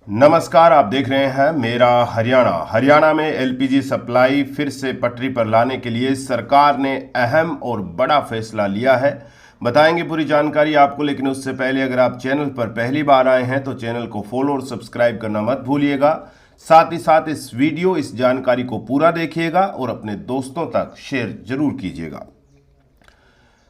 नमस्कार, आप देख रहे हैं मेरा हरियाणा। हरियाणा में एलपीजी सप्लाई फिर से पटरी पर लाने के लिए सरकार ने अहम और बड़ा फैसला लिया है। बताएंगे पूरी जानकारी आपको, लेकिन उससे पहले अगर आप चैनल पर पहली बार आए हैं तो चैनल को फॉलो और सब्सक्राइब करना मत भूलिएगा। साथ ही साथ इस जानकारी को पूरा देखिएगा और अपने दोस्तों तक शेयर जरूर कीजिएगा।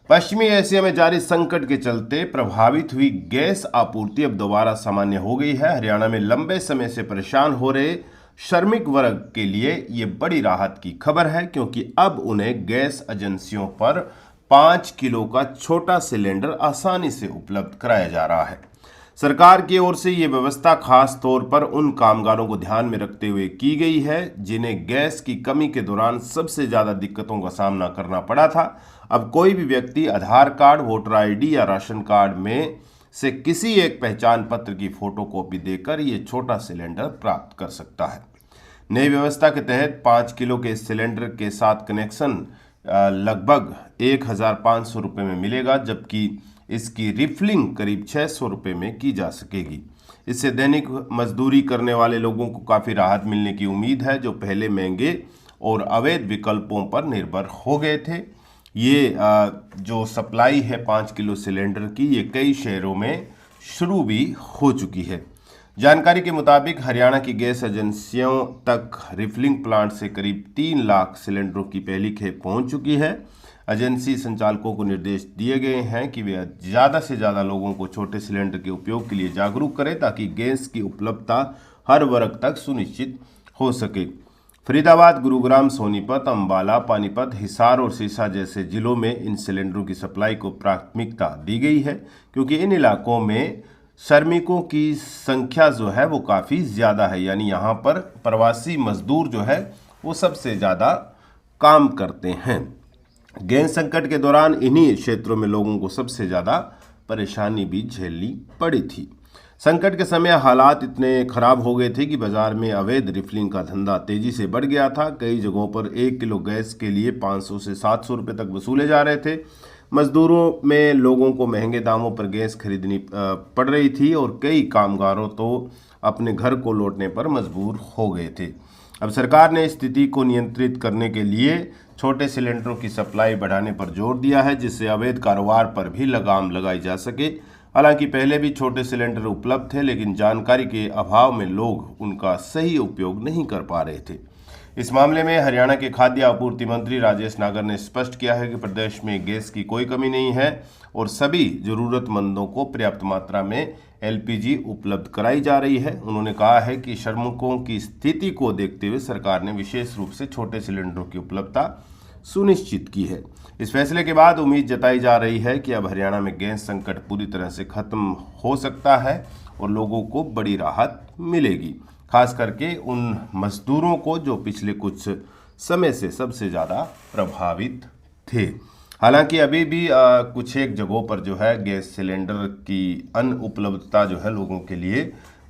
पश्चिमी एशिया में जारी संकट के चलते प्रभावित हुई गैस आपूर्ति अब दोबारा सामान्य हो गई है। हरियाणा में लंबे समय से परेशान हो रहे श्रमिक वर्ग के लिए ये बड़ी राहत की खबर है, क्योंकि अब उन्हें गैस एजेंसियों पर 5 किलो का छोटा सिलेंडर आसानी से उपलब्ध कराया जा रहा है। सरकार की ओर से ये व्यवस्था खास तौर पर उन कामगारों को ध्यान में रखते हुए की गई है जिन्हें गैस की कमी के दौरान सबसे ज्यादा दिक्कतों का सामना करना पड़ा था। अब कोई भी व्यक्ति आधार कार्ड, वोटर आईडी या राशन कार्ड में से किसी एक पहचान पत्र की फोटोकॉपी देकर ये छोटा सिलेंडर प्राप्त कर सकता है। नई व्यवस्था के तहत 5 किलो के सिलेंडर के साथ कनेक्शन लगभग 1,500 रुपये में मिलेगा, जबकि इसकी रिफिलिंग करीब 600 रुपये में की जा सकेगी। इससे दैनिक मजदूरी करने वाले लोगों को काफ़ी राहत मिलने की उम्मीद है, जो पहले महंगे और अवैध विकल्पों पर निर्भर हो गए थे। ये जो सप्लाई है 5 किलो सिलेंडर की, ये कई शहरों में शुरू भी हो चुकी है। जानकारी के मुताबिक हरियाणा की गैस एजेंसियों तक रिफिलिंग प्लांट से करीब 3 लाख सिलेंडरों की पहली खेप पहुंच चुकी है। एजेंसी संचालकों को निर्देश दिए गए हैं कि वे ज़्यादा से ज़्यादा लोगों को छोटे सिलेंडर के उपयोग के लिए जागरूक करें, ताकि गैस की उपलब्धता हर वर्ग तक सुनिश्चित हो सके। फरीदाबाद, गुरुग्राम, सोनीपत, अंबाला, पानीपत, हिसार और सिरसा जैसे जिलों में इन सिलेंडरों की सप्लाई को प्राथमिकता दी गई है, क्योंकि इन इलाकों में श्रमिकों की संख्या जो है वो काफ़ी ज़्यादा है। यानी यहाँ पर प्रवासी मजदूर जो है वो सबसे ज़्यादा काम करते हैं। गैस संकट के दौरान इन्हीं क्षेत्रों में लोगों को सबसे ज़्यादा परेशानी भी झेलनी पड़ी थी। संकट के समय हालात इतने खराब हो गए थे कि बाजार में अवैध रिफिलिंग का धंधा तेजी से बढ़ गया था। कई जगहों पर 1 किलो गैस के लिए 500 से 700 रुपये तक वसूले जा रहे थे। मजदूरों में लोगों को महंगे दामों पर गैस खरीदनी पड़ रही थी और कई कामगारों तो अपने घर को लौटने पर मजबूर हो गए थे। अब सरकार ने स्थिति को नियंत्रित करने के लिए छोटे सिलेंडरों की सप्लाई बढ़ाने पर जोर दिया है, जिससे अवैध कारोबार पर भी लगाम लगाई जा सके। हालांकि पहले भी छोटे सिलेंडर उपलब्ध थे, लेकिन जानकारी के अभाव में लोग उनका सही उपयोग नहीं कर पा रहे थे। इस मामले में हरियाणा के खाद्य आपूर्ति मंत्री राजेश नागर ने स्पष्ट किया है कि प्रदेश में गैस की कोई कमी नहीं है और सभी जरूरतमंदों को पर्याप्त मात्रा में एलपीजी उपलब्ध कराई जा रही है। उन्होंने कहा है कि श्रमिकों की स्थिति को देखते हुए सरकार ने विशेष रूप से छोटे सिलेंडरों की उपलब्धता सुनिश्चित की है। इस फैसले के बाद उम्मीद जताई जा रही है कि अब हरियाणा में गैस संकट पूरी तरह से खत्म हो सकता है और लोगों को बड़ी राहत मिलेगी, खास करके उन मजदूरों को जो पिछले कुछ समय से सबसे ज़्यादा प्रभावित थे। हालांकि अभी भी कुछ एक जगहों पर जो है गैस सिलेंडर की अनुपलब्धता जो है लोगों के लिए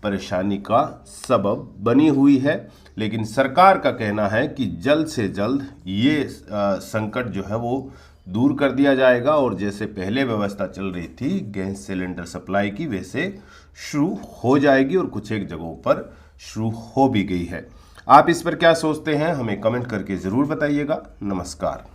परेशानी का सबब बनी हुई है, लेकिन सरकार का कहना है कि जल्द से जल्द ये संकट जो है वो दूर कर दिया जाएगा और जैसे पहले व्यवस्था चल रही थी गैस सिलेंडर सप्लाई की, वैसे शुरू हो जाएगी और कुछ एक जगहों पर शुरू हो भी गई है। आप इस पर क्या सोचते हैं, हमें कमेंट करके ज़रूर बताइएगा। नमस्कार।